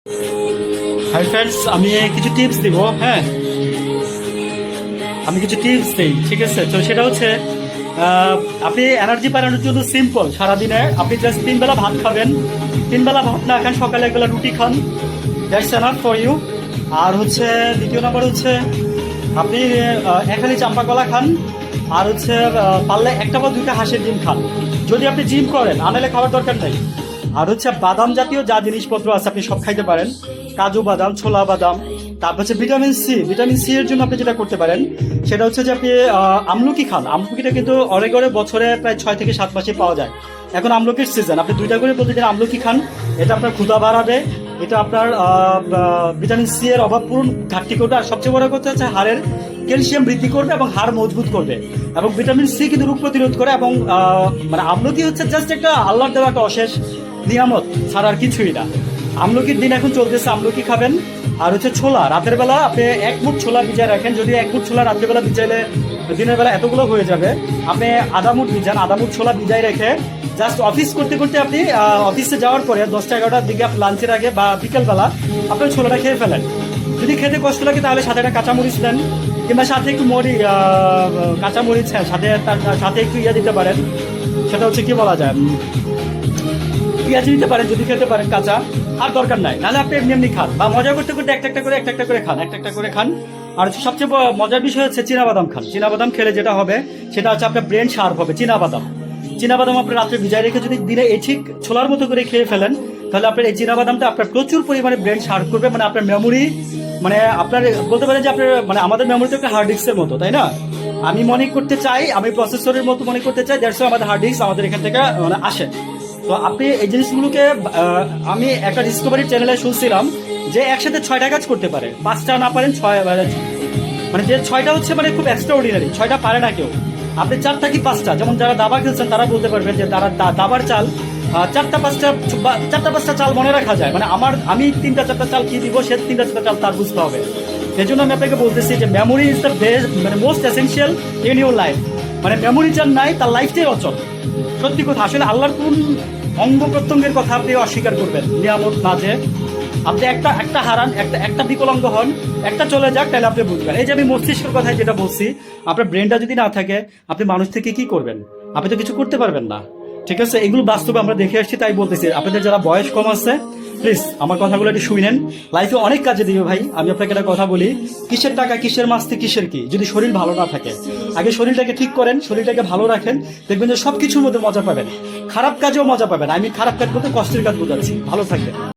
Hi friends, আমি কিছু tips দিব। হ্যাঁ, আমি কিছু টিপস দিই, ঠিক আছে? তো সেটা হচ্ছে আপনি এনার্জি বাড়ানোর জন্য সিম্পল, সারাদিনে আপনি জাস্ট 3 বেলা ভাত খাবেন। 3 বেলা ভাত না খান, সকালে 1 বেলা রুটি খান, দ্যাটস এনাফ ফর ইউ। আর হচ্ছে দ্বিতীয় নাম্বার হচ্ছে আপনি 1 হালি চাম্পা কলা খান। আর হচ্ছে পারলে 1টা বা 2টা হাঁসের ডিম খান, যদি আপনি জিম করেন, আনালে খাওয়ার দরকার নেই। আর হচ্ছে বাদাম জাতীয় যা জিনিসপত্র আছে আপনি সব খাইতে পারেন, কাজু বাদাম, ছোলা বাদাম। তারপর হচ্ছে ভিটামিন সি এর জন্য আপনি যেটা করতে পারেন সেটা হচ্ছে যে আপনি আমলকি খান। আমলকিটা কিন্তু অনেক বছরে প্রায় 6 থেকে 7 মাসে পাওয়া যায়। এখন আমলকির সিজন, আপনি 2টা করে প্রতিদিন আমলকি খান। এটা আপনার ক্ষুধা বাড়াবে, এটা আপনার ভিটামিন সি এর অভাব পূরণ ঘাটতি করবে। আর সবচেয়ে বড় কথা হচ্ছে হাড়ের ক্যালসিয়াম বৃদ্ধি করবে এবং হাড় মজবুত করবে। এবং ভিটামিন সি কিন্তু রোগ প্রতিরোধ করে। এবং মানে আমলকি হচ্ছে জাস্ট একটা আল্লাহর দেওয়া একটা অশেষ নিয়ামত ছাড়া আর কিছুই না। আমলকির দিন এখন চলতেছে, আমলকি খাবেন। আর হচ্ছে ছোলা, রাতের বেলা আপনি 1 মুঠ ছোলা ভিজায় রাখেন। যদি 1 মুঠ ছোলা রাতের বেলা ভিজাইলে দিনের বেলা এতগুলো হয়ে যাবে, আপনি আধা মুঠ ভিজান। আধা মুঠ ছোলা ভিজাই রেখে জাস্ট অফিস করতে করতে আপনি অফিসে যাওয়ার পরে 10টা-11টার দিকে লাঞ্চের আগে বা বিকেলবেলা আপনার ছোলাটা খেয়ে ফেলেন। যদি খেতে কষ্ট লাগে তাহলে সাথে একটা কাঁচামরিচ দেন, কিংবা সাথে একটু কাঁচামরিচ, হ্যাঁ, সাথে তার সাথে একটু দিতে পারেন। সেটা হচ্ছে কি বলা যায়, পেঁয়াজ নিতে পারেন যদি খেতে পারেন কাঁচা। আর দরকার নাই, নাহলে আপনি এমনি এমনি খান, বা মজা করতে করতে একটা একটা করে খান। আর সবচেয়ে মজার বিষয় হচ্ছে চীনাবাদাম খান। চীনাবাদাম খেলে যেটা হবে সেটা হচ্ছে আপনার ব্রেন শার্প হবে। চীনাবাদাম আপনি রাত্রে ভিজায় রেখে যদি দিনে এই ঠিক ছোলার মতো করে খেয়ে ফেলেন, তাহলে আপনার এই চীনাবাদামটা আপনার প্রচুর পরিমাণে ব্রেন শার্প করবে। মানে আপনার মেমোরি, মানে আপনার বলতে পারেন যে আপনার, মানে আমাদের মেমোরি তো একটা হার্ড ডিস্কের মতো, তাই না? আমি মনে করতে চাই, আমি প্রসেসরের মতো মনে করতে চাই, দ্যাটস আমাদের হার্ড ডিস্ক আমাদের এখান থেকে মানে আসে। তো আপনি এই জিনিসগুলোকে, আমি একটা ডিসকভারি চ্যানেলে শুনছিলাম যে একসাথে 6টা কাজ করতে পারে। 5টা না পারেন 6, মানে যে 6টা হচ্ছে মানে খুব এক্সট্রা অর্ডিনারি। 6টা পারে না কেউ। আপনি 4টা কি 5টা, যেমন যারা দাবা খেলছেন তারা বলতে পারবেন যে তারা দাবার চাল 4টা 5টা চাল মনে রাখা যায়। মানে আমি 3টা 4টা চাল কি দিব, সে 3টা 4টা চাল তার বুঝতে হবে। সেই জন্য আমি আপনাকে বলতেছি যে মেমোরি ইজ দ্য বেস্ট, মানে most essential in your life. মানে মেমোরি যার নাই তার লাইফটাই অচল। সত্যি কথা, আসলে আল্লাহর কোন অঙ্গ প্রত্যঙ্গের কথা আপনি অস্বীকার করবেন নিয়ামত মাঝে? আপনি একটা হারান, একটা বিকলাঙ্গ হন, একটা চলে যাক, তাহলে আপনি বুঝবেন। এই যে আমি মস্তিষ্কের কথায় যেটা বলছি, আপনার ব্রেনটা যদি না থাকে আপনি মানুষ থেকে কি করবেন? আপনি তো কিছু করতে পারবেন না, ঠিক আছে? এগুলো বাস্তবে আমরা দেখে আসছি, তাই বলতেছি। আপনাদের যারা বয়স কম আছে, প্লিজ আমার কথাগুলো একটু শুনেন। লাইফে অনেক কাজে দিবে ভাই। আমি আপনাকে একটা কথা বলি, কিসের টাকা, কিসের মাস্তি, কিসের কি, যদি শরীর ভালো না থাকে, আগে শরীরটাকে ঠিক করেন, শরীরটাকে ভালো রাখেন, দেখবেন যে সবকিছুর মধ্যে মজা পাবেন। খারাপ কাজেও মজা পাবেন। আমি খারাপ কাজ বলতে কষ্টের কাজ বোঝাচ্ছি। ভালো থাকবেন।